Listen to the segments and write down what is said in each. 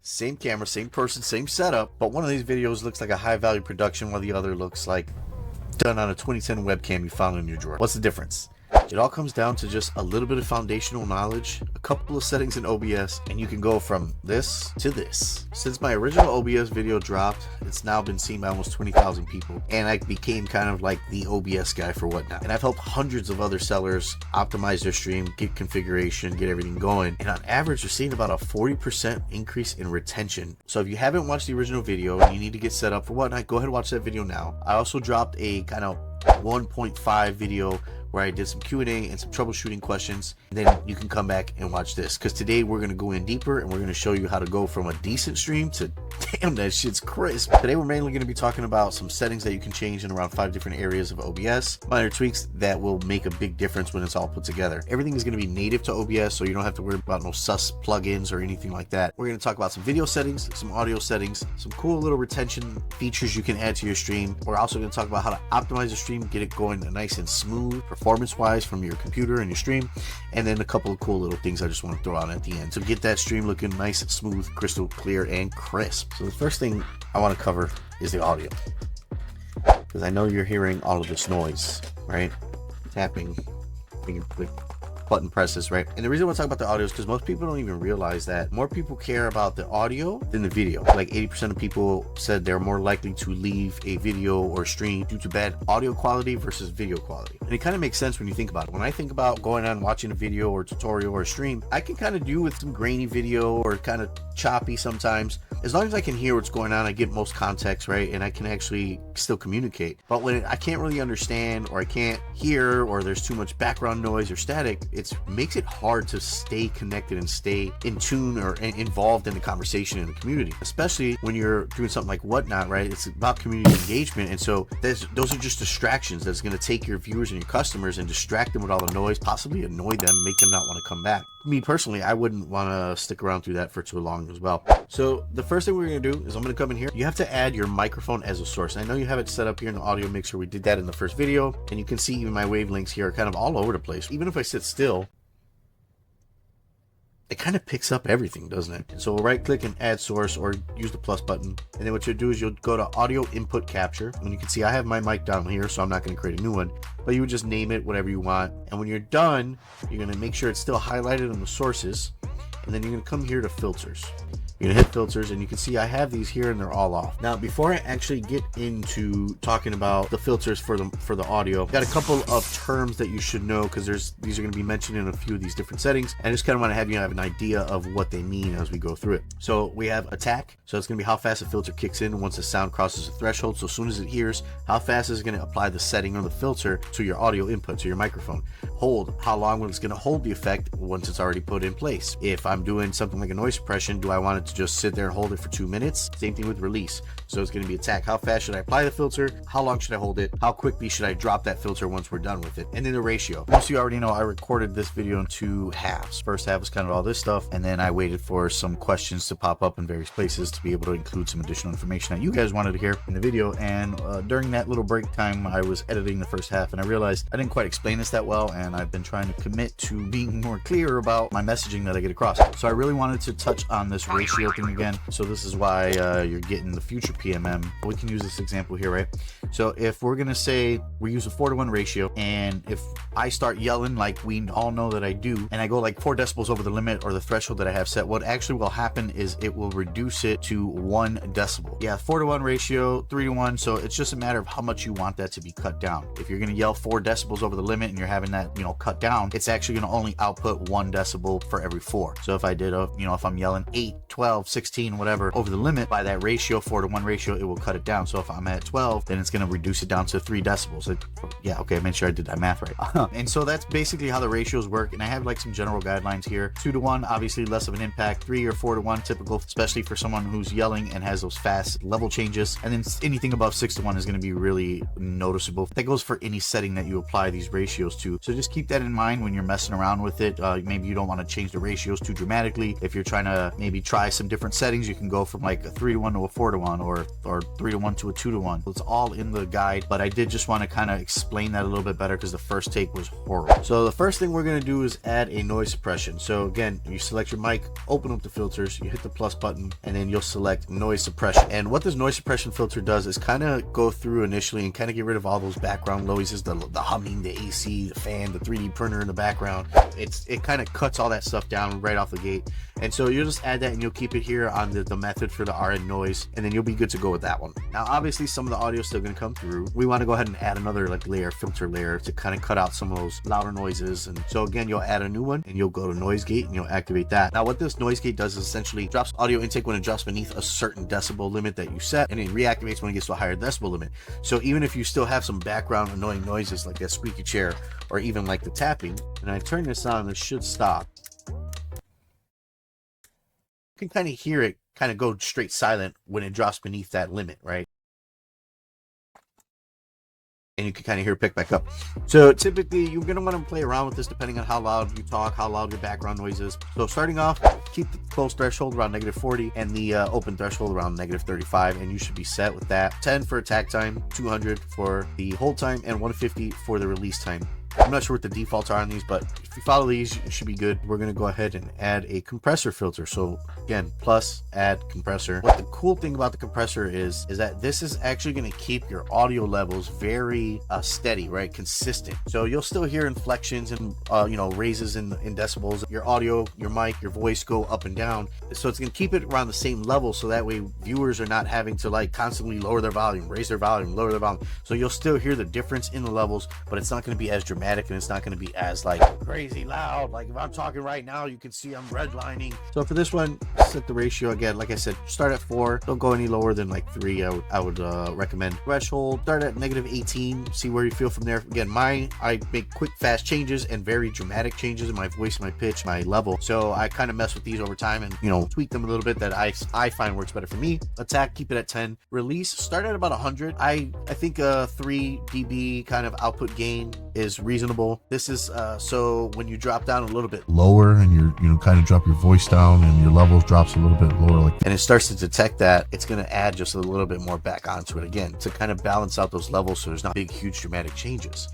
Same camera, same person, same setup, but one of these videos looks like a high value production while the other looks like done on a 2010 webcam you found in your drawer. What's the difference? It all comes down to just a little bit of foundational knowledge, a couple of settings in OBS, and you can go from this to this. Since my original OBS video dropped, it's now been seen by almost 20,000 people, and I became kind of like the OBS guy for Whatnot. And I've helped hundreds of other sellers optimize their stream, get configuration, get everything going. And on average, you're seeing about a 40% increase in retention. So if you haven't watched the original video and you need to get set up for Whatnot, go ahead and watch that video now. I also dropped a kind of 1.5 video where I did some Q&A and some troubleshooting questions. And then you can come back and watch this, because today we're going to go in deeper and we're going to show you how to go from a decent stream to damn, that shit's crisp. Today we're mainly going to be talking about some settings that you can change in around 5 different areas of OBS, minor tweaks that will make a big difference when it's all put together. Everything is going to be native to OBS, so you don't have to worry about no sus plugins or anything like that. We're going to talk about some video settings, some audio settings, some cool little retention features you can add to your stream. We're also going to talk about how to optimize your stream, get it going nice and smooth performance wise from your computer and your stream, and then a couple of cool little things I just want to throw out at the end to get that stream looking nice, smooth, crystal clear, and crisp. So the first thing I want to cover is the audio, because I know you're hearing all of this noise, right? Tapping, finger click, button presses, right? And the reason I want to talk about the audio is because most people don't even realize that more people care about the audio than the video. Like 80% of people said they're more likely to leave a video or stream due to bad audio quality versus video quality. And it kind of makes sense when you think about it. When I think about going on watching a video or tutorial or a stream, I can kind of do with some grainy video or kind of choppy sometimes. As long as I can hear what's going on, I get most context, right? And I can actually still communicate. But when I can't really understand, or I can't hear, or there's too much background noise or static, it makes it hard to stay connected and stay in tune or involved in the conversation in the community, especially when you're doing something like Whatnot, right? It's about community engagement. And so those are just distractions that's going to take your viewers and your customers and distract them with all the noise, possibly annoy them, make them not want to come back. Me personally, I wouldn't want to stick around through that for too long as well. So the first thing we're going to do is I'm going to come in here. You have to add your microphone as a source. And I know you have it set up here in the audio mixer. We did that in the first video, and you can see even my wavelengths here are kind of all over the place. Even if I sit still, it kind of picks up everything, doesn't it? So we'll right click and add source, or use the plus button. And then what you'll do is you'll go to audio input capture. And you can see I have my mic down here, so I'm not going to create a new one, but you would just name it whatever you want. And when you're done, you're going to make sure it's still highlighted on the sources. And then you're going to come here to filters. You're gonna hit filters, and you can see I have these here and they're all off. Now, before I actually get into talking about the filters for the audio, got a couple of terms that you should know, because these are gonna be mentioned in a few of these different settings. I just kind of want to have you have an idea of what they mean as we go through it. So we have attack. So it's gonna be how fast the filter kicks in once the sound crosses a threshold. So as soon as it hears, how fast is it gonna apply the setting or the filter to your audio input, to your microphone. Hold, how long it's gonna hold the effect once it's already put in place. If I'm doing something like a noise suppression, do I want it to just sit there and hold it for 2 minutes? Same thing with release. So it's going to be attack. How fast should I apply the filter? How long should I hold it? How quickly should I drop that filter once we're done with it? And then the ratio. Most of you already know I recorded this video in 2 halves. First half was kind of all this stuff, and then I waited for some questions to pop up in various places to be able to include some additional information that you guys wanted to hear in the video. And during that little break time, I was editing the first half, and I realized I didn't quite explain this that well, and I've been trying to commit to being more clear about my messaging that I get across. So I really wanted to touch on this ratio thing again. So this is why you're getting the future PMM. We can use this example here, right? So if we're gonna say we use a 4:1 ratio, and if I start yelling like we all know that I do, and I go like 4 decibels over the limit or the threshold that I have set, what actually will happen is it will reduce it to 1 decibel. Yeah, 4:1 ratio, 3:1. So it's just a matter of how much you want that to be cut down. If you're gonna yell 4 decibels over the limit and you're having that, cut down, it's actually gonna only output 1 decibel for every 4. So if I did if I'm yelling 8, 12, 16, whatever over the limit, by that ratio, 4:1 ratio, it will cut it down. So if I'm at 12, then it's going to reduce it down to 3 decibels. Yeah, okay, I made sure I did that math right. And so that's basically how the ratios work. And I have like some general guidelines here. 2:1, obviously less of an impact. 3 or 4:1, typical, especially for someone who's yelling and has those fast level changes. And then anything above 6:1 is going to be really noticeable. That goes for any setting that you apply these ratios to. So just keep that in mind when you're messing around with it. Maybe you don't want to change the ratios too dramatically. If you're trying to maybe try some different settings. You can go from like a 3:1 to a 4:1, or 3:1 to a 2:1. It's all in the guide, but I did just want to kind of explain that a little bit better because the first take was horrible. So the first thing we're going to do is add a noise suppression. So again, you select your mic, open up the filters, you hit the plus button, and then you'll select noise suppression. And what this noise suppression filter does is kind of go through initially and kind of get rid of all those background noises, the humming, the AC, the fan, the 3D printer in the background. It kind of cuts all that stuff down right off the gate. And so you'll just add that and you'll keep it here on the method for the RN noise, and then you'll be good to go with that one. Now obviously some of the audio is still going to come through. We want to go ahead and add another like filter layer to kind of cut out some of those louder noises. And so again, you'll add a new one and you'll go to noise gate and you'll activate that. Now what this noise gate does is essentially drops audio intake when it drops beneath a certain decibel limit that you set, and it reactivates when it gets to a higher decibel limit. So even if you still have some background annoying noises like that squeaky chair or even like the tapping, and I turn this on, it should stop. You can kind of hear it kind of go straight silent when it drops beneath that limit, right? And you can kind of hear it pick back up. So typically you're going to want to play around with this depending on how loud you talk, how loud your background noise is. So starting off, keep the close threshold around -40 and the open threshold around -35, and you should be set with that. 10 for attack time, 200 for the hold time, and 150 for the release time. I'm not sure what the defaults are on these, but if you follow these, you should be good. We're going to go ahead and add a compressor filter. So again, plus add compressor. What the cool thing about the compressor is that this is actually going to keep your audio levels very steady, right? Consistent. So you'll still hear inflections and raises in decibels. Your audio, your mic, your voice go up and down. So it's going to keep it around the same level, so that way viewers are not having to like constantly lower their volume, raise their volume, lower their volume. So you'll still hear the difference in the levels, but it's not going to be as dramatic, and it's not going to be as like crazy loud. Like if I'm talking right now, you can see I'm redlining. So for this one, set the ratio again. Like I said, start at 4. Don't go any lower than like 3. I would recommend. Threshold, start at -18. See where you feel from there. Again, I make quick, fast changes and very dramatic changes in my voice, my pitch, my level. So I kind of mess with these over time and tweak them a little bit that I find works better for me. Attack, keep it at 10. Release, start at about 100. I think a 3 dB kind of output gain is reasonable. This is so when you drop down a little bit lower and you kind of drop your voice down and your level drops a little bit lower, and it starts to detect that, it's going to add just a little bit more back onto it again to kind of balance out those levels so there's not big, huge dramatic changes.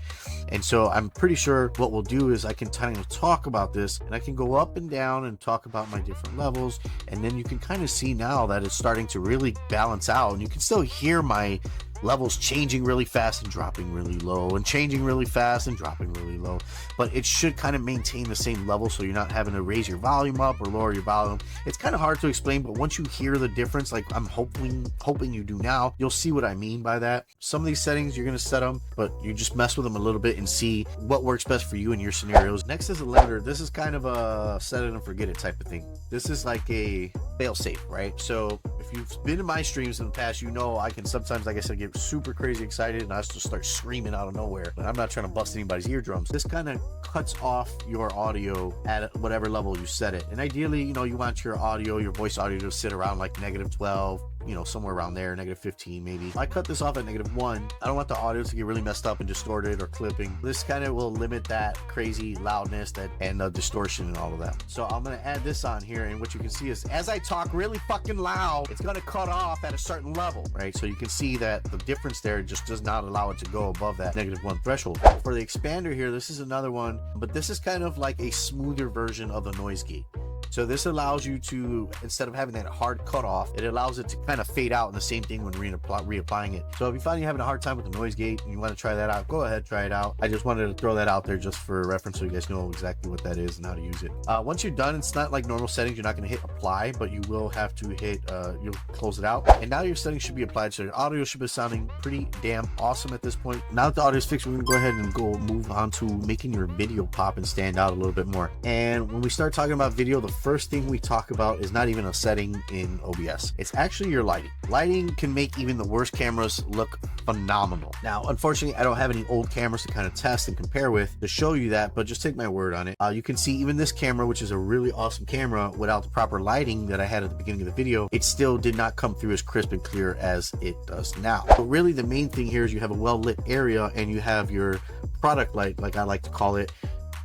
And so I'm pretty sure what we'll do is I can kind of talk about this, and I can go up and down and talk about my different levels, and then you can kind of see now that it's starting to really balance out, and you can still hear my levels changing really fast and dropping really low, and changing really fast and dropping really low, but it should kind of maintain the same level, so you're not having to raise your volume up or lower your volume. It's kind of hard to explain, but once you hear the difference, like I'm hoping you do now, you'll see what I mean by that. Some of these settings you're going to set them, but you just mess with them a little bit and see what works best for you in your scenarios. Next is a limiter. This is kind of a set it and forget it type of thing. This is like a fail safe, right? So if you've been in my streams in the past, I can sometimes, like I said, get super crazy excited and I just start screaming out of nowhere. But I'm not trying to bust anybody's eardrums. This kind of cuts off your audio at whatever level you set it. And ideally, you want your audio, your voice audio to sit around like -12, somewhere around there, -15 maybe. If I cut this off at -1, I don't want the audio to get really messed up and distorted or clipping. This kind of will limit that crazy loudness and the distortion and all of that. So I'm going to add this on here, and what you can see is as I talk really fucking loud, it's going to cut off at a certain level, right? So you can see that the difference there just does not allow it to go above that -1 threshold. For the expander here, this is another one, but this is kind of like a smoother version of the noise gate. So this allows you to, instead of having that hard cutoff, it allows it to kind of fade out, and the same thing when reapplying it. So if you find you're having a hard time with the noise gate and you want to try that out, go ahead, try it out. I just wanted to throw that out there just for reference so you guys know exactly what that is and how to use it. Once you're done, it's not like normal settings. You're not going to hit apply, but you will have to hit, you'll close it out. And now your settings should be applied. So your audio should be sounding pretty damn awesome at this point. Now that the audio is fixed, we're going to go ahead and move on to making your video pop and stand out a little bit more. And when we start talking about video, the first thing we talk about is not even a setting in OBS. It's actually your lighting. Lighting can make even the worst cameras look phenomenal. Now, unfortunately, I don't have any old cameras to kind of test and compare with to show you that, but just take my word on it. You can see even this camera, which is a really awesome camera, without the proper lighting that I had at the beginning of the video, it still did not come through as crisp and clear as it does now. But really, the main thing here is you have a well-lit area and you have your product light, like I like to call it,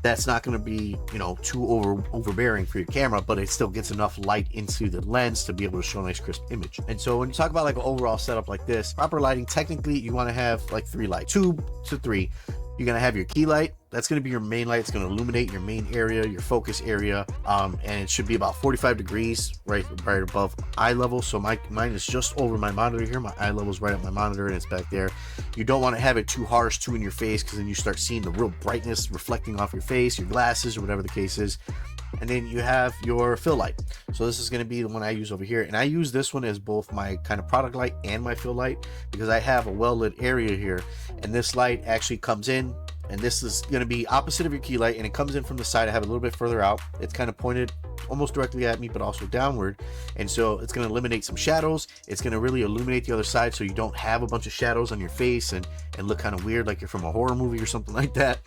that's not going to be, you know, too overbearing for your camera, but it still gets enough light into the lens to be able to show a nice crisp image. And so when you talk about like an overall setup like this, proper lighting, technically you want to have like 3 lights, 2 to 3. You're going to have your key light. That's going to be your main light. It's going to illuminate your main area, your focus area. And it should be about 45 degrees right above eye level. So mine is just over my monitor here. My eye level is right at my monitor and it's back there. You don't want to have it too harsh, too in your face, because then you start seeing the real brightness reflecting off your face, your glasses, or whatever the case is. And then you have your fill light. So this is going to be the one I use over here. And I use this one as both my kind of product light and my fill light, because I have a well-lit area here. And this light actually comes in, and this is going to be opposite of your key light, and it comes in from the side. I have it a little bit further out. It's kind of pointed almost directly at me, but also downward. And so it's going to eliminate some shadows. It's going to really illuminate the other side, so you don't have a bunch of shadows on your face and look kind of weird like you're from a horror movie or something like that.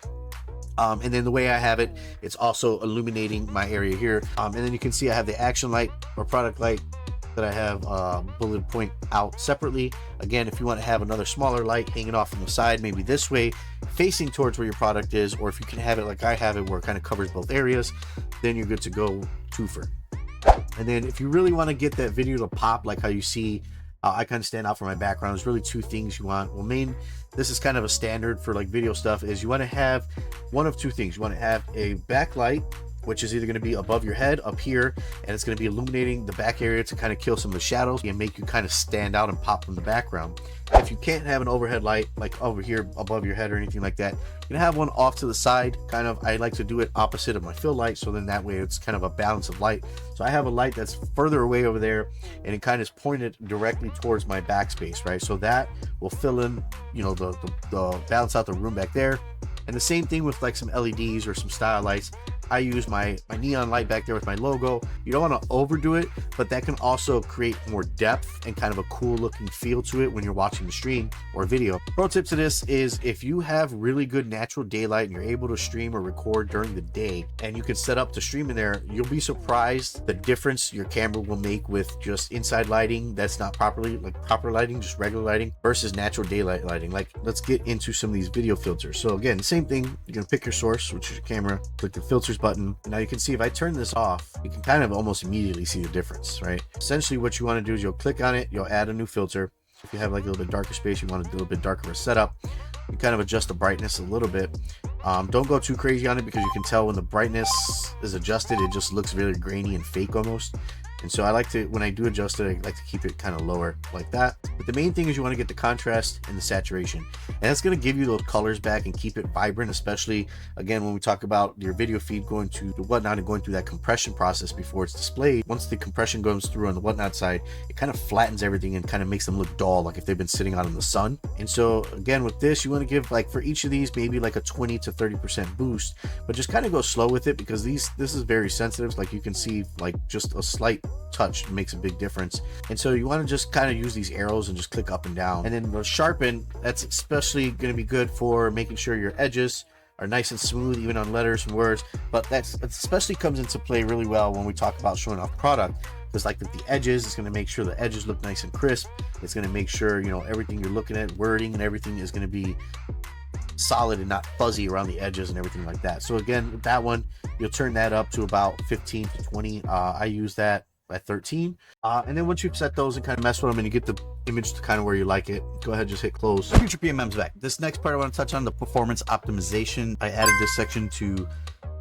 And then the way I have it, it's also illuminating my area here. And then you can see I have the action light or product light that I have bullet point out separately. Again, if you want to have another smaller light hanging off from the side, maybe this way, facing towards where your product is, or if you can have it like I have it where it kind of covers both areas, then you're good to go, twofer. And then if you really want to get that video to pop, like how you see I kind of stand out for my background, there's really 2 things you want. Well, this is kind of a standard for like video stuff, is you want to have one of 2 things. You want to have a backlight, which is either going to be above your head up here, and it's going to be illuminating the back area to kind of kill some of the shadows and make you kind of stand out and pop from the background. If you can't have an overhead light like over here above your head or anything like that, you can have one off to the side. Kind of, I like to do it opposite of my fill light, so then that way it's kind of a balance of light. So I have a light that's further away over there, and it kind of is pointed directly towards my backspace, right? So that will fill in, you know, the balance out the room back there. And the same thing with like some LEDs or some style lights. I use my neon light back there with my logo. You don't want to overdo it, but that can also create more depth and kind of a cool looking feel to it when you're watching the stream or video. Pro tip to this is, if you have really good natural daylight and you're able to stream or record during the day, and you can set up to stream in there, you'll be surprised the difference your camera will make with just inside lighting that's not properly, like proper lighting, just regular lighting, versus natural daylight lighting. Like, let's get into some of these video filters. So again, same thing, you're gonna pick your source, which is your camera, click the filters button. Now you can see if I turn this off, you can kind of almost immediately see the difference, right? Essentially what you want to do is you'll click on it, you'll add a new filter. If you have like a little bit darker space, you want to do a little bit darker of a setup, you kind of adjust the brightness a little bit. Don't go too crazy on it, because you can tell when the brightness is adjusted, it just looks really grainy and fake almost. And so I like to, when I do adjust it, I like to keep it kind of lower like that. But the main thing is you want to get the contrast and the saturation. And that's going to give you those colors back and keep it vibrant, especially, again, when we talk about your video feed going to the whatnot and going through that compression process before it's displayed. Once the compression goes through on the whatnot side, it kind of flattens everything and kind of makes them look dull, like if they've been sitting out in the sun. And so, again, with this, you want to give, like, for each of these, maybe like a 20 to 30% boost, but just kind of go slow with it, because this is very sensitive. Like, you can see, like, just a slight touch makes a big difference. And so you want to just kind of use these arrows and just click up and down. And then the sharpen, that's especially going to be good for making sure your edges are nice and smooth, even on letters and words. But that especially comes into play really well when we talk about showing off product, because like with the edges, it's going to make sure the edges look nice and crisp. It's going to make sure, you know, everything you're looking at, wording and everything, is going to be solid and not fuzzy around the edges and everything like that. So again, with that one, you'll turn that up to about 15 to 20. I use that at 13. And then once you've set those and kind of mess with them and you get the image to kind of where you like it, go ahead, just hit close. Future PMM's back. This next part I want to touch on the performance optimization. I added this section to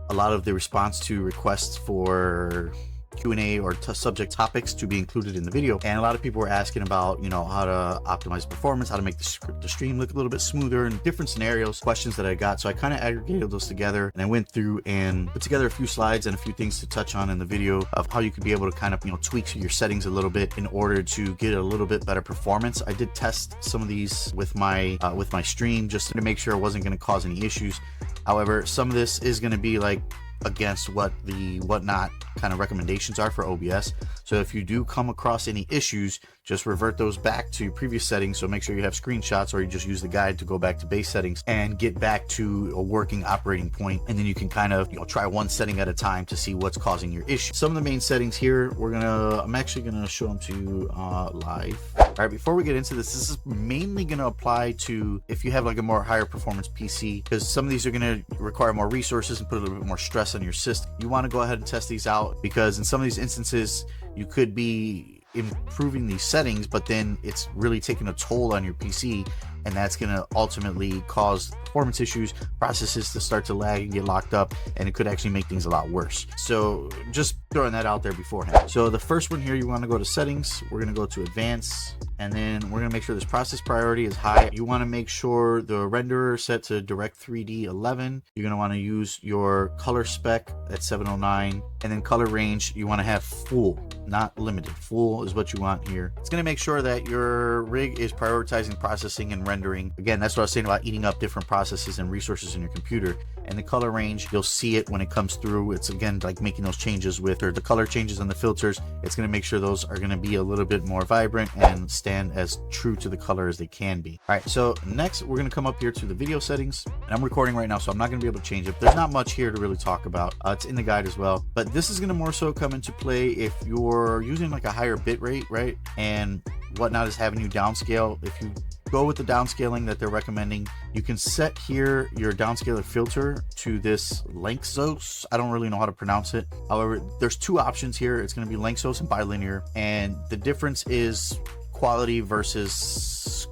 a lot of the response to requests for Q&A or subject topics to be included in the video, and a lot of people were asking about, you know, how to optimize performance, how to make the stream look a little bit smoother, and different scenarios, questions that I got. So I kind of aggregated those together, and I went through and put together a few slides and a few things to touch on in the video of how you could be able to kind of, you know, tweak your settings a little bit in order to get a little bit better performance. I did test some of these with my stream just to make sure it wasn't going to cause any issues. However, some of this is going to be like against what the whatnot kind of recommendations are for OBS. So if you do come across any issues, just revert those back to your previous settings. So make sure you have screenshots, or you just use the guide to go back to base settings and get back to a working operating point. And then you can kind of, you know, try one setting at a time to see what's causing your issue. Some of the main settings here, I'm actually gonna show them to you live. right, before we get into this is mainly going to apply to if you have like a more higher performance PC, because some of these are going to require more resources and put a little bit more stress on your system. You want to go ahead and test these out, because in some of these instances you could be improving these settings, but then it's really taking a toll on your PC, and that's going to ultimately cause performance issues, processes to start to lag and get locked up, and it could actually make things a lot worse. So just throwing that out there beforehand. So the first one here, you want to go to settings, we're going to go to advanced, and then we're going to make sure this process priority is high. You want to make sure the renderer set to direct 3D 11. You're going to want to use your color spec at 709, and then color range you want to have full, not limited. Full is what you want here. It's going to make sure that your rig is prioritizing processing and rendering. Again, that's what I was saying about eating up different processes and resources in your computer. And the color range, you'll see it when it comes through. It's again like making those changes with, or the color changes on the filters. It's going to make sure those are going to be a little bit more vibrant and stand as true to the color as they can be. All right, so next we're going to come up here to the video settings, and I'm recording right now, so I'm not going to be able to change it. There's not much here to really talk about. It's in the guide as well, but this is going to more so come into play if you're using like a higher bit rate, right? And whatnot is having you downscale. If you go with the downscaling that they're recommending, you can set here your downscaler filter to this Lanczos. I don't really know how to pronounce it. However, there's two options here. It's going to be Lanczos and bilinear, and the difference is quality versus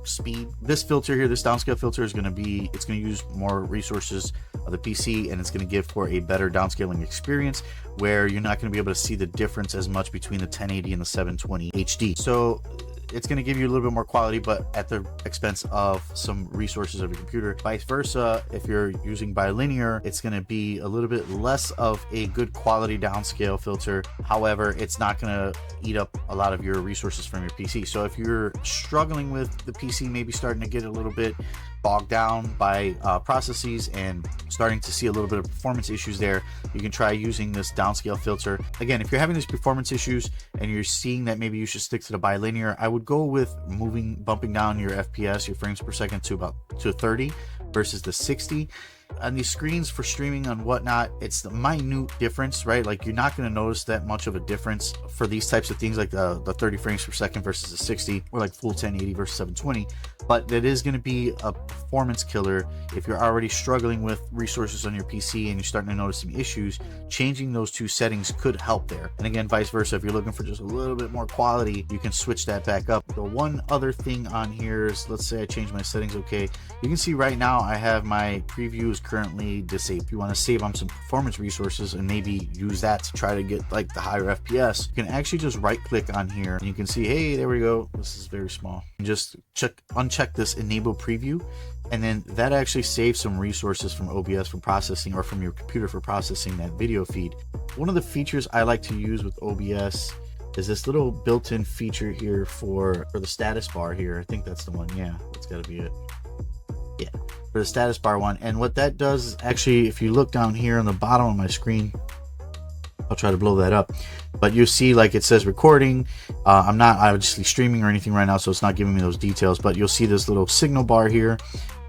speed. This filter here, this downscale filter is going to be, it's going to use more resources of the PC, and it's going to give for a better downscaling experience where you're not going to be able to see the difference as much between the 1080 and the 720 HD. So it's going to give you a little bit more quality, but at the expense of some resources of your computer. Vice versa, if you're using bilinear, it's going to be a little bit less of a good quality downscale filter. However, it's not going to eat up a lot of your resources from your PC. So if you're struggling with the PC, maybe starting to get a little bit bogged down by processes and starting to see a little bit of performance issues there, you can try using this downscale filter. Again, if you're having these performance issues and you're seeing that maybe you should stick to the bilinear, I would go with bumping down your FPS, your frames per second, to 30 versus the 60. On these screens for streaming and whatnot, it's the minute difference, right? Like you're not going to notice that much of a difference for these types of things, like the 30 frames per second versus the 60, or like full 1080 versus 720. But that is going to be a performance killer if you're already struggling with resources on your PC and you're starting to notice some issues. Changing those two settings could help there. And again, vice versa, if you're looking for just a little bit more quality, you can switch that back up. The one other thing on here is, let's say I change my settings. Okay, you can see right now I have my preview is currently disabled. If you want to save on some performance resources and maybe use that to try to get like the higher FPS, you can actually just right click on here and you can see, hey, there we go. This is very small. And just uncheck this enable preview, and then that actually saves some resources from OBS for processing, or from your computer for processing that video feed. One of the features I like to use with OBS is this little built-in feature here for the status bar here. I think that's the one. Yeah, that's got to be it. Yeah, for the status bar one. And what that does is actually, if you look down here on the bottom of my screen, I'll try to blow that up, but you see like it says recording. I'm not obviously streaming or anything right now, so it's not giving me those details, but you'll see this little signal bar here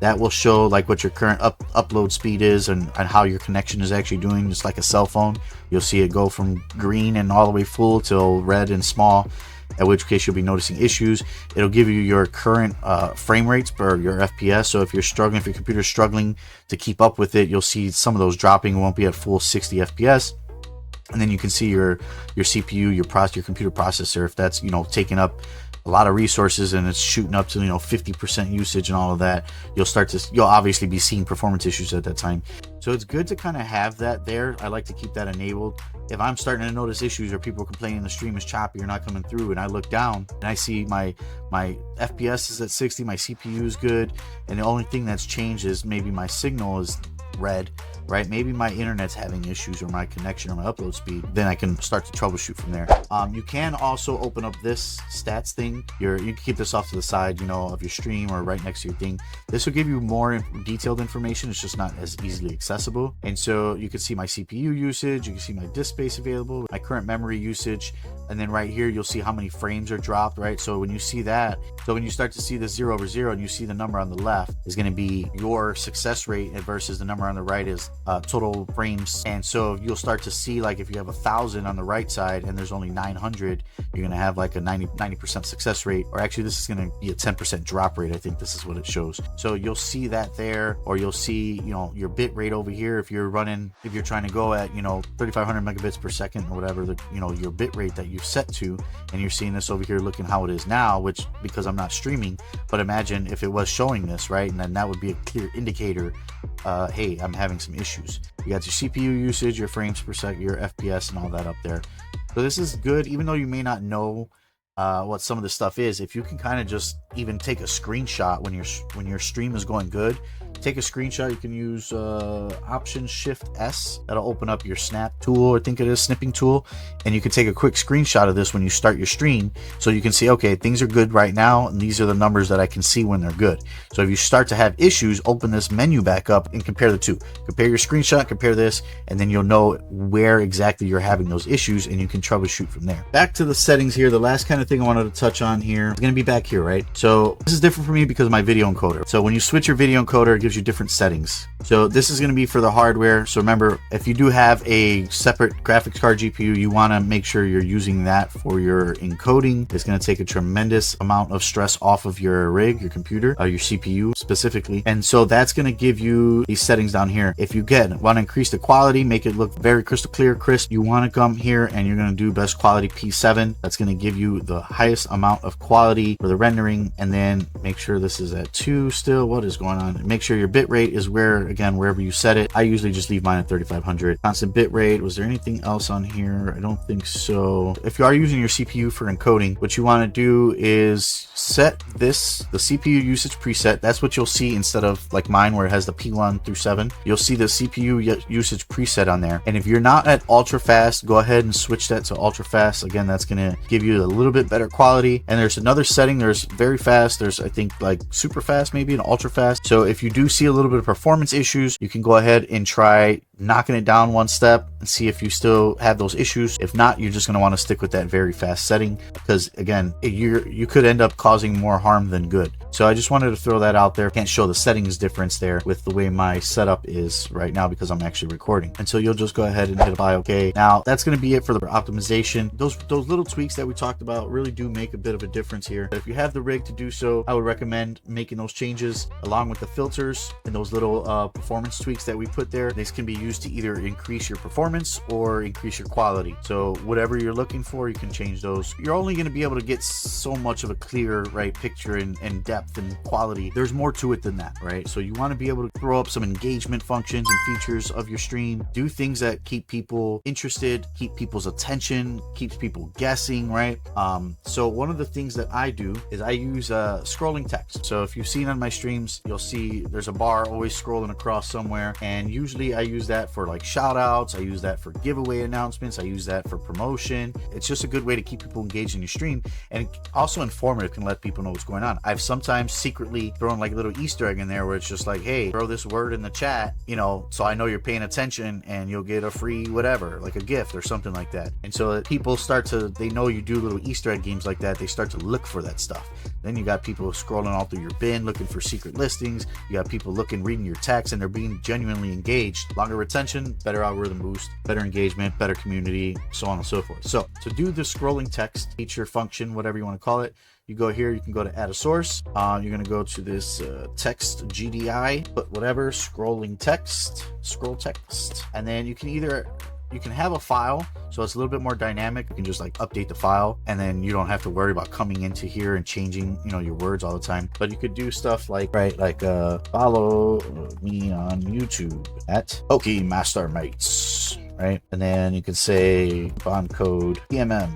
that will show like what your current upload speed is and how your connection is actually doing, just like a cell phone. You'll see it go from green and all the way full till red and small, at which case you'll be noticing issues. It'll give you your current frame rates or your FPS. So if you're struggling, if your computer's struggling to keep up with it, you'll see some of those dropping. It won't be at full 60 FPS. And then you can see your CPU, your computer processor, if that's, you know, taking up a lot of resources and it's shooting up to, you know, 50% usage and all of that, you'll obviously be seeing performance issues at that time. So it's good to kind of have that there. I like to keep that enabled. If I'm starting to notice issues or people complaining the stream is choppy or not coming through, and I look down and I see my FPS is at 60, my CPU is good, and the only thing that's changed is maybe my signal is red, right? Maybe my internet's having issues, or my connection, or my upload speed. Then I can start to troubleshoot from there. You can also open up this stats thing. You can keep this off to the side, you know, of your stream or right next to your thing. This will give you more detailed information. It's just not as easily accessible. And so you can see my CPU usage, you can see my disk space available, my current memory usage, and then right here you'll see how many frames are dropped, right? So when you see that, so when you start to see the 0 over 0 and you see the number on the left is going to be your success rate versus the number number on the right is total frames. And so you'll start to see, like, if you have 1,000 on the right side and there's only 900, you're going to have like a 90% success rate, or actually this is going to be a 10% drop rate. I think this is what it shows. So you'll see that there, or you'll see, you know, your bit rate over here. If you're trying to go at, you know, 3,500 megabits per second or whatever, you know, your bit rate that you've set to, and you're seeing this over here looking how it is now, which, because I'm not streaming, but imagine if it was showing this, right? And then that would be a clear indicator, hey, I'm having some issues. You got your CPU usage, your frames per second, your FPS, and all that up there. So this is good, even though you may not know what some of this stuff is. If you can kind of just even take a screenshot when your stream is going good, take a screenshot. You can use Option Shift S. That'll open up your snap tool, I think it is, snipping tool, and you can take a quick screenshot of this when you start your stream, so you can see, okay, things are good right now, and these are the numbers that I can see when they're good. So if you start to have issues, open this menu back up and compare the two. Compare your screenshot, compare this, and then you'll know where exactly you're having those issues, and you can troubleshoot from there. Back to the settings here. The last kind of thing I wanted to touch on here is going to be back here, right? So this is different for me because of my video encoder. So when you switch your video encoder, it gives you different settings. So this is going to be for the hardware. So remember, if you do have a separate graphics card GPU, you want to make sure you're using that for your encoding. It's going to take a tremendous amount of stress off of your rig, your computer, your CPU specifically. And so that's going to give you these settings down here. If you want to increase the quality, make it look very crystal clear, crisp, you want to come here and you're going to do best quality P7. That's going to give you the highest amount of quality for the rendering. And then make sure this is at 2 still. What is going on? Make sure your bit rate is wherever you set it. I usually just leave mine at 3,500. Constant bit rate. Was there anything else on here? I don't think so. If you are using your CPU for encoding, what you want to do is set the CPU usage preset. That's what you'll see instead of like mine where it has the P1 through 7. You'll see the CPU usage preset on there. And if you're not at ultra fast, go ahead and switch that to ultra fast. Again, that's going to give you a little bit better quality. And there's another setting. There's very fast. There's, I think, like super fast, maybe, and ultra fast. So if you do see a little bit of performance issues, you can go ahead and try knocking it down one step and see if you still have those issues. If not, you're just going to want to stick with that very fast setting, because again, you could end up causing more harm than good. So I just wanted to throw that out there. Can't show the settings difference there with the way my setup is right now because I'm actually recording. And so you'll just go ahead and hit apply OK. Now that's going to be it for the optimization. Those little tweaks that we talked about really do make a bit of a difference here. But if you have the rig to do so, I would recommend making those changes along with the filters and those little performance tweaks that we put there. These can be used to either increase your performance or increase your quality. So whatever you're looking for, you can change those. You're only going to be able to get so much of a clear, right, picture and depth and quality. There's more to it than that, right? So you want to be able to throw up some engagement functions and features of your stream, do things that keep people interested, keep people's attention, keeps people guessing, right? So one of the things that I do is I use scrolling text. So if you've seen on my streams, you'll see there's a bar always scrolling across somewhere, and usually I use that for like shout outs, I use that for giveaway announcements, I use that for promotion. It's just a good way to keep people engaged in your stream, and also informative, can let people know what's going on. I've sometimes secretly thrown like a little Easter egg in there where it's just like, hey, throw this word in the chat, you know, so I know you're paying attention, and you'll get a free whatever, like a gift or something like that. And so people they know you do little Easter egg games like that, they start to look for that stuff. Then you got people scrolling all through your bin looking for secret listings. You got people reading your text, and they're being genuinely engaged. Longer retention, better algorithm boost, better engagement, better community, so on and so forth. So to do the scrolling text feature, function, whatever you want to call it, you go here, you can go to add a source. You're going to go to this text GDI, put whatever, scroll text, and then you can have a file, so it's a little bit more dynamic. You can just like update the file, and then you don't have to worry about coming into here and changing, you know, your words all the time. But you could do stuff like, right, like follow me on YouTube at PokeMasterMates, right? And then you can say bond code PMM,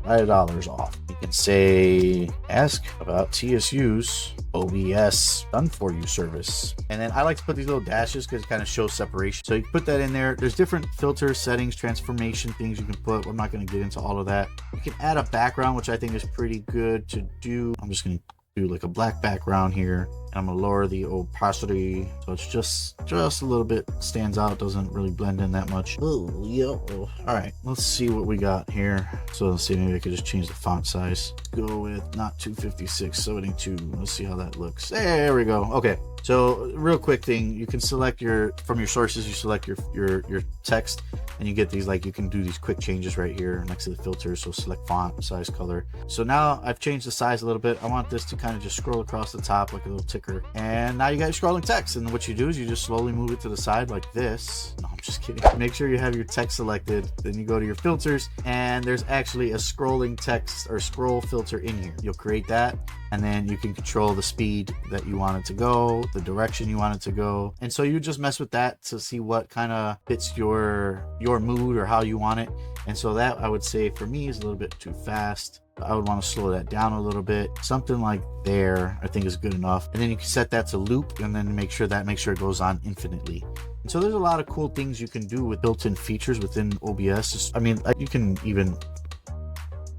$5 off. You can say ask about TSU's OBS done for you service. And then I like to put these little dashes because it kind of shows separation. So you can put that in there. There's different filters, settings, transformation things you can put. I'm not going to get into all of that. You can add a background, which I think is pretty good to do. I'm just going to do like a black background here. I'm gonna lower the opacity so it's just a little bit stands out, doesn't really blend in that much. Oh, yeah. All right, let's see what we got here. So let's see, maybe I could just change the font size. Go with not 256, 72. Let's see how that looks. There we go. Okay, so real quick thing, you can select from your sources, you select your text, and you get these, like, you can do these quick changes right here next to the filter. So select font, size, color. So now I've changed the size a little bit. I want this to kind of just scroll across the top like a little ticker, and now you got your scrolling text. And what you do is you just slowly move it to the side like this. No, I'm just kidding. Make sure you have your text selected, then you go to your filters, and there's actually a scrolling text or scroll filter in here. You'll create that, and then you can control the speed that you want it to go, the direction you want it to go. And so you just mess with that to see what kind of fits your mood or how you want it. And so that, I would say, for me, is a little bit too fast. I would want to slow that down a little bit. Something like there, I think, is good enough. And then you can set that to loop, and then make sure it goes on infinitely. And so there's a lot of cool things you can do with built-in features within OBS. I mean, you can even,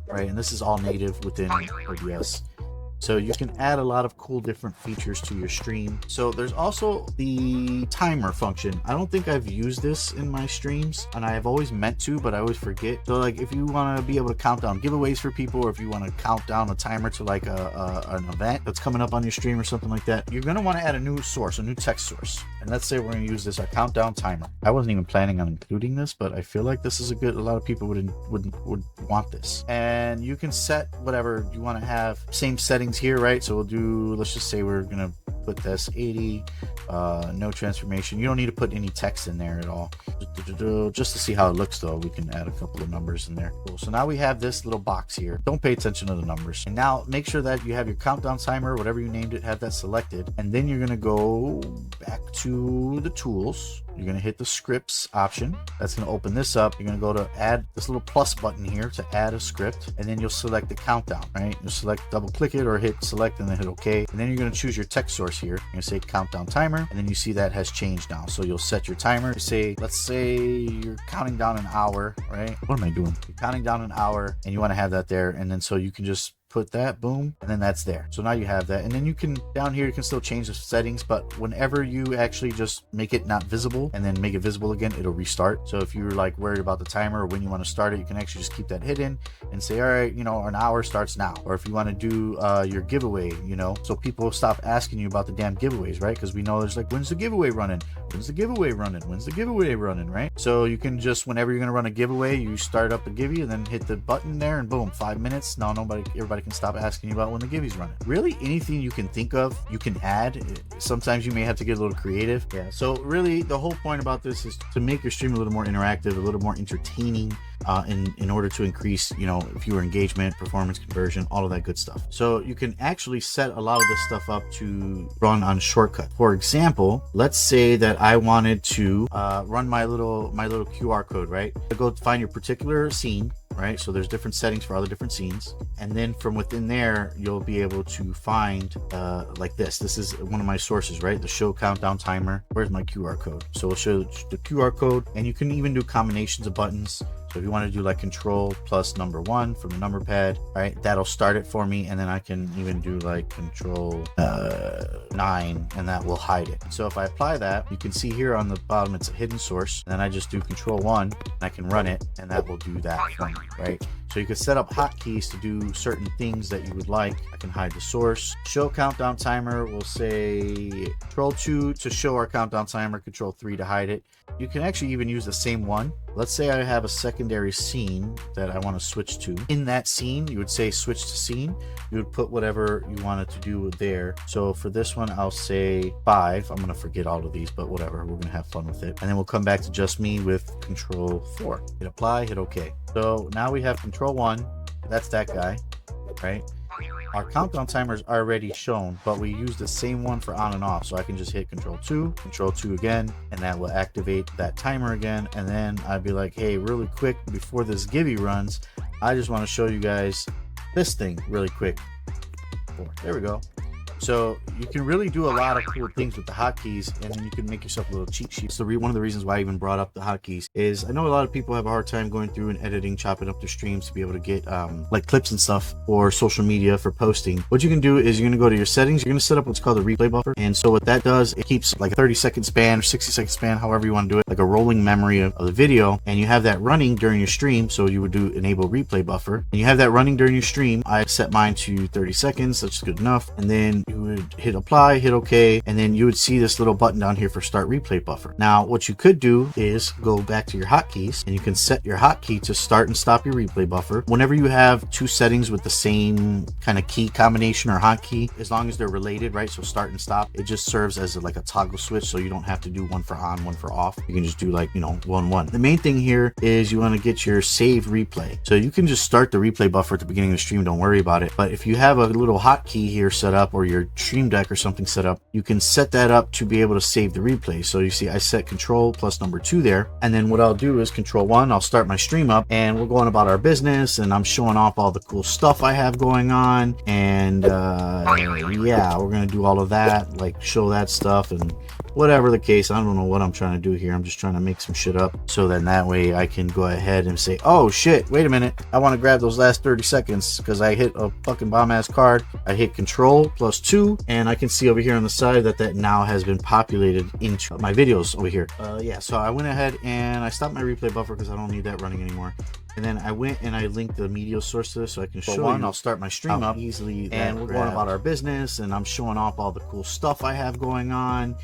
right, and this is all native within OBS. So you can add a lot of cool different features to your stream. So there's also the timer function. I don't think I've used this in my streams, and I have always meant to, but I always forget. So like, if you want to be able to count down giveaways for people, or if you want to count down a timer to like an event that's coming up on your stream or something like that, you're going to want to add a new source, a new text source. And let's say we're going to use this, a countdown timer. I wasn't even planning on including this, but I feel like this is a lot of people would want this. And you can set whatever you want to have, same settings here, right? So we'll do, let's just say we're gonna put this 80, no transformation. You don't need to put any text in there at all. Just to see how it looks, though, we can add a couple of numbers in there. Cool. So now we have this little box here. Don't pay attention to the numbers. And now make sure that you have your countdown timer, whatever you named it, have that selected. And then you're gonna go back to the tools. You're going to hit the scripts option. That's going to open this up. You're going to go to add this little plus button here to add a script, and then you'll select the countdown, right? You'll select, double click it, or hit select and then hit OK. And then you're going to choose your text source here. You're going to say countdown timer, and then you see that has changed now. So you'll set your timer to say, let's say you're counting down an hour, right? What am I doing? You're counting down an hour, and you want to have that there. And then so you can just put that, boom, and then that's there. So now you have that, and then you can, down here, you can still change the settings, but whenever you actually just make it not visible and then make it visible again, it'll restart. So if you're like worried about the timer or when you want to start it, you can actually just keep that hidden and say, all right, you know, an hour starts now. Or if you want to do your giveaway, you know, so people stop asking you about the damn giveaways, right? Because we know there's like, when's the giveaway running? When's the giveaway running? When's the giveaway running, right? So you can just, whenever you're going to run a giveaway, you start up the givey and then hit the button there, and boom, 5 minutes. Now everybody can stop asking you about when the givey's running. Really, anything you can think of, you can add. Sometimes you may have to get a little creative. Yeah. So really, the whole point about this is to make your stream a little more interactive, a little more entertaining, in order to increase, you know, viewer engagement, performance, conversion, all of that good stuff. So you can actually set a lot of this stuff up to run on shortcut. For example, let's say that I wanted to run my little QR code, right? Go find your particular scene, right? So there's different settings for all the different scenes, and then from within there you'll be able to find like this is one of my sources, right? The show countdown timer. Where's my QR code? So we'll show the QR code, and you can even do combinations of buttons. So if you want to do like control plus number 1 from the number pad, right, that'll start it for me, and then I can even do like control 9, and that will hide it. So if I apply that, you can see here on the bottom it's a hidden source, and then I just do control 1 and I can run it, and that will do that for me, right? So you can set up hotkeys to do certain things that you would like. I can hide the source. Show countdown timer, we'll say control 2 to show our countdown timer, control 3 to hide it. You can actually even use the same one. Let's say I have a secondary scene that I want to switch to. In that scene, you would say switch to scene. You would put whatever you wanted to do there. So for this one, I'll say 5. I'm going to forget all of these, but whatever. We're going to have fun with it. And then we'll come back to just me with control 4. Hit apply, hit OK. So now we have control 1. That's that guy, right? Our countdown timer is already shown, but we use the same one for on and off. So I can just hit control 2 again, and that will activate that timer again. And then I'd be like, hey, really quick, before this givey runs, I just want to show you guys this thing really quick. There we go. So you can really do a lot of cool things with the hotkeys, and then you can make yourself a little cheat sheet. So one of the reasons why I even brought up the hotkeys is I know a lot of people have a hard time going through and editing, chopping up their streams to be able to get like clips and stuff for social media for posting. What you can do is you're going to go to your settings. You're going to set up what's called a replay buffer. And so what that does, it keeps like a 30-second span or 60-second span, however you want to do it, like a rolling memory of the video. And you have that running during your stream. So you would do enable replay buffer, and you have that running during your stream. I set mine to 30 seconds. That's good enough. And then you would hit apply, hit OK, and then you would see this little button down here for start replay buffer. Now, what you could do is go back to your hotkeys, and you can set your hotkey to start and stop your replay buffer. Whenever you have two settings with the same kind of key combination or hotkey, as long as they're related, right? So start and stop, it just serves as like a toggle switch, so you don't have to do one for on, one for off. You can just do like, you know, 1-1. The main thing here is you want to get your save replay. So you can just start the replay buffer at the beginning of the stream, don't worry about it. But if you have a little hotkey here set up, or your stream deck or something set up, you can set that up to be able to save the replay. So you see I set control plus number 2 there, and then what I'll do is control 1, I'll start my stream up, and we're going about our business, and I'm showing off all the cool stuff I have going on, and yeah, we're gonna do all of that, like show that stuff and whatever the case. I don't know what I'm trying to do here. I'm just trying to make some shit up, so then that way I can go ahead and say, oh shit, wait a minute, I want to grab those last 30 seconds because I hit a fucking bomb ass card. I hit control plus 2, and I can see over here on the side that now has been populated into my videos over here. Yeah, so I went ahead and I stopped my replay buffer because I don't need that running anymore. And then I went and I linked the media source to this so I can show you. I'll start my stream up easily, and we're going about our business, and I'm showing off all the cool stuff I have going on,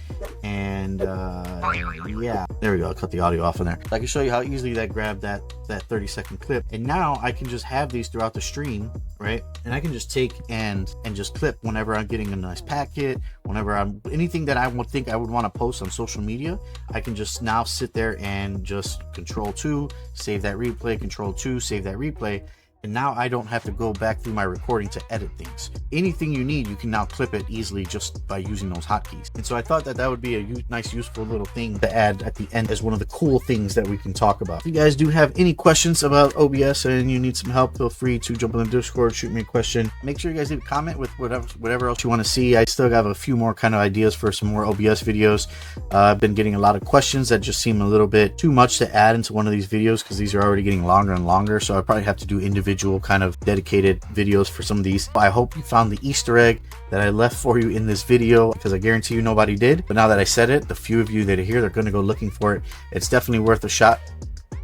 and yeah, there we go. I'll cut the audio off in there. I can show you how easily that grabbed that 30-second clip, and now I can just have these throughout the stream, right? And I can just take and just clip whenever I'm getting a nice packet, whenever I'm anything that I would think I would want to post on social media. I can just now sit there and just control 2, save that replay, control 2, save that replay, and now I don't have to go back through my recording to edit things. Anything you need, you can now clip it easily just by using those hotkeys. And so I thought that would be a nice, useful little thing to add at the end as one of the cool things that we can talk about. If you guys do have any questions about OBS and you need some help, feel free to jump on the Discord, shoot me a question. Make sure you guys leave a comment with whatever else you want to see. I still have a few more kind of ideas for some more OBS videos. I've been getting a lot of questions that just seem a little bit too much to add into one of these videos because these are already getting longer and longer. So I probably have to do individual kind of dedicated videos for some of these. I hope you found the Easter egg that I left for you in this video, because I guarantee you nobody did. But now that I said it, the few of you that are here, they're going to go looking for it. It's definitely worth a shot.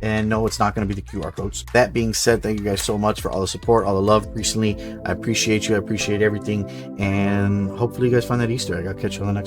And no, it's not going to be the QR codes. That being said, thank you guys so much for all the support, all the love recently. I appreciate you. I appreciate everything. And hopefully you guys find that Easter egg. I'll catch you on the next